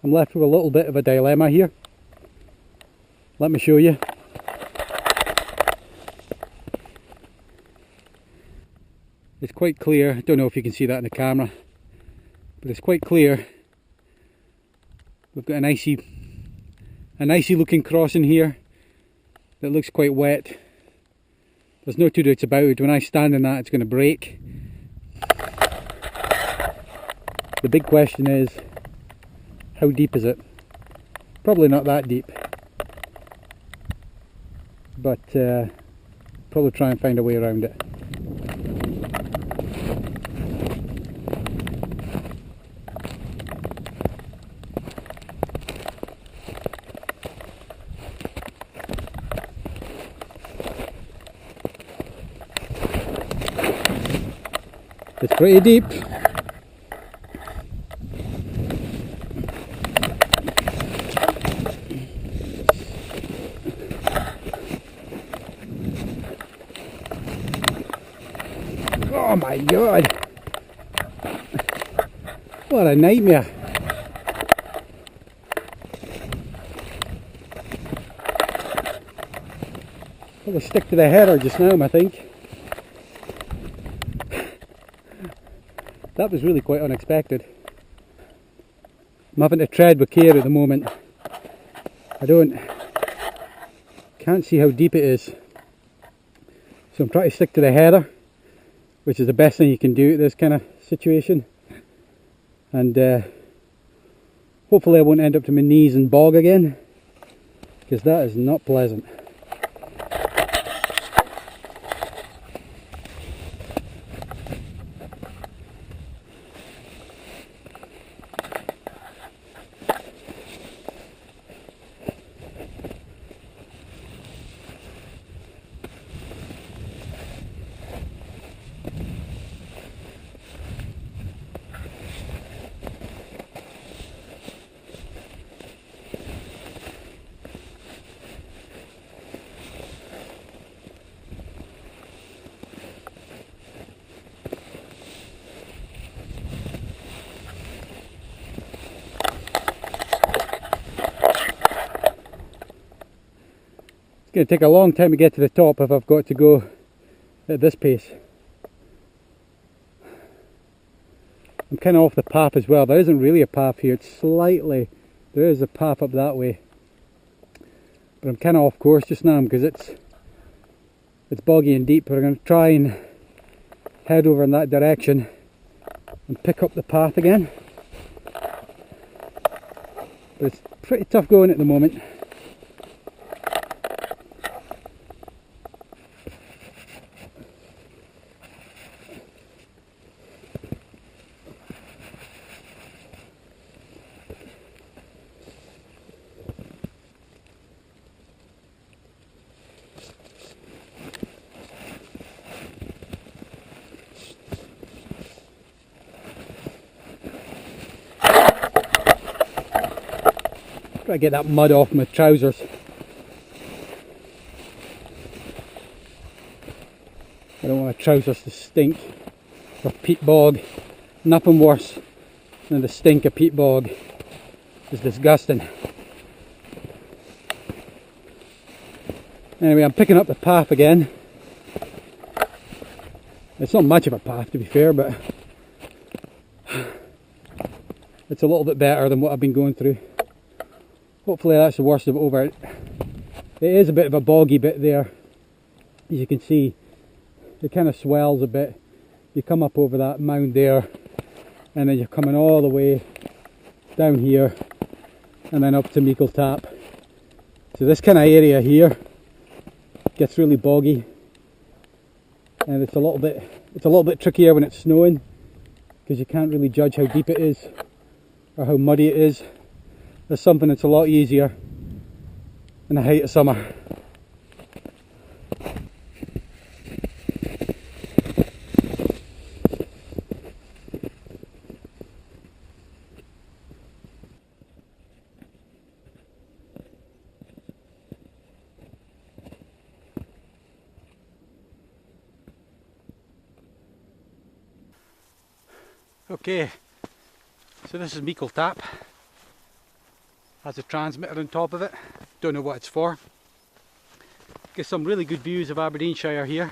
I'm left with a little bit of a dilemma here. Let me show you. It's quite clear, I don't know if you can see that in the camera, but it's quite clear. We've got an icy looking crossing here that looks quite wet. There's no two doubts about it, when I stand in that it's going to break. The big question is, how deep is it? Probably not that deep, but probably try and find a way around it. It's pretty deep. Oh my god! What a nightmare! Probably stick to the header just now, I think. That was really quite unexpected. I'm having to tread with care at the moment. Can't see how deep it is. So I'm trying to stick to the header, which is the best thing you can do at this kind of situation. And hopefully I won't end up to my knees in bog again, because that is not pleasant. It's going to take a long time to get to the top if I've got to go at this pace. I'm kind of off the path as well. There isn't really a path here. It's slightly, there is a path up that way, but I'm kind of off course just now because it's boggy and deep. But I'm going to try and head over in that direction and pick up the path again. But it's pretty tough going at the moment. Try to get that mud off my trousers. I don't want my trousers to stink of peat bog. Nothing worse than the stink of peat bog. It's disgusting. Anyway, I'm picking up the path again. It's not much of a path, to be fair, but it's a little bit better than what I've been going through. Hopefully that's the worst of it over. It is a bit of a boggy bit there. As you can see, it kind of swells a bit. You come up over that mound there, and then you're coming all the way down here, and then up to Meikle Tap. So this kind of area here gets really boggy, and it's a little bit trickier when it's snowing, because you can't really judge how deep it is or how muddy it is. There's something that's a lot easier in the height of summer. Okay, so this is Meikle Tap. Has a transmitter on top of it. Don't know what it's for. Get some really good views of Aberdeenshire here.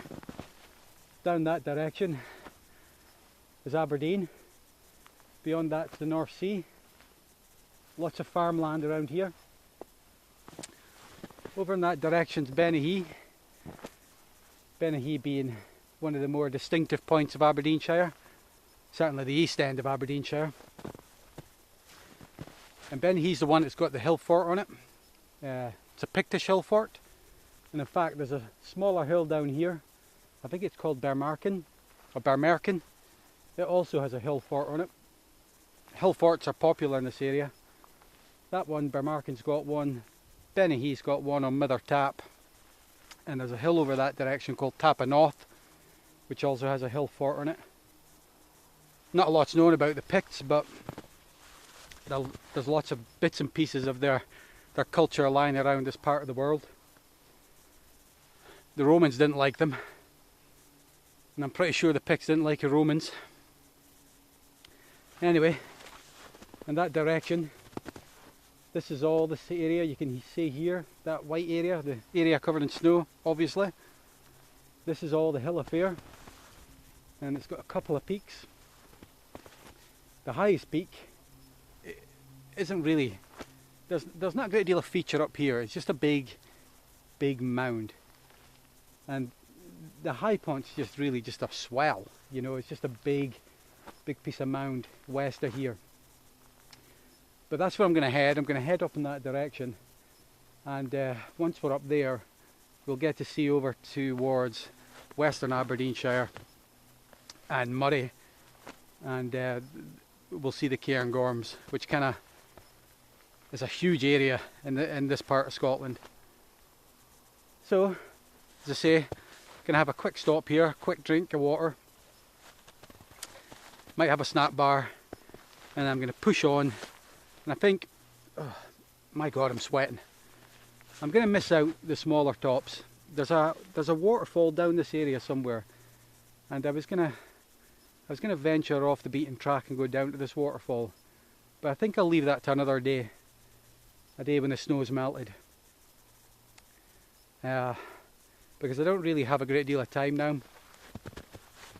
Down that direction is Aberdeen. Beyond that's the North Sea. Lots of farmland around here. Over in that direction is Benihee. Benihee being one of the more distinctive points of Aberdeenshire. Certainly the east end of Aberdeenshire. And Benihee's the one that's got the hill fort on it. It's a Pictish hill fort. And in fact there's a smaller hill down here. I think it's called Bermarkin, or Bermerkin. It also has a hill fort on it. Hill forts are popular in this area. That one, Bermarkin's got one. Benihee's got one on Mither Tap. And there's a hill over that direction called Tapanoth, which also has a hill fort on it. Not a lot's known about the Picts, but there's lots of bits and pieces of their culture lying around this part of the world. The Romans didn't like them, and I'm pretty sure the Picts didn't like the Romans. Anyway, in that direction, this is all this area. You can see here, that white area, the area covered in snow, obviously. This is all the hill affair, and it's got a couple of peaks. The highest peak isn't really, there's not a great deal of feature up here. It's just a big mound, and the high point's just really just a swell, you know. It's just a big piece of mound west of here. But that's where I'm going to head. I'm going to head up in that direction, and once we're up there we'll get to see over towards western Aberdeenshire and Murray, and we'll see the Cairngorms, which kind of is a huge area in this part of Scotland. So, as I say, going to have a quick stop here, quick drink of water, might have a snack bar, and I'm going to push on. And I think, oh my god, I'm sweating. I'm going to miss out the smaller tops. There's a waterfall down this area somewhere, and I was going to venture off the beaten track and go down to this waterfall, but I think I'll leave that to another day, a day when the snow's melted, because I don't really have a great deal of time now.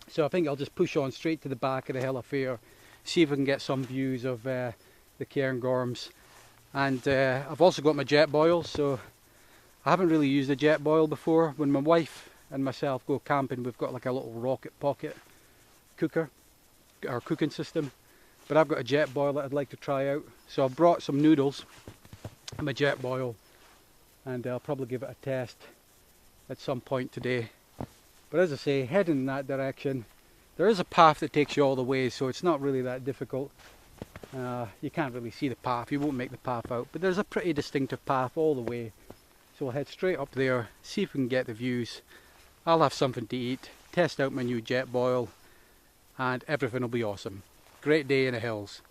So I think I'll just push on straight to the back of the hill affair, see if we can get some views of the Cairngorms. And I've also got my Jetboil, so I haven't really used a Jetboil before. When my wife and myself go camping, we've got like a little rocket pocket cooker, or cooking system, but I've got a Jetboil that I'd like to try out. So I've brought some noodles and my Jetboil, and I'll probably give it a test at some point today. But as I say, heading in that direction, there is a path that takes you all the way, so it's not really that difficult. You can't really see the path, you won't make the path out, but there's a pretty distinctive path all the way. So we'll head straight up there, see if we can get the views. I'll have something to eat, test out my new Jetboil, and everything will be awesome. Great day in the hills.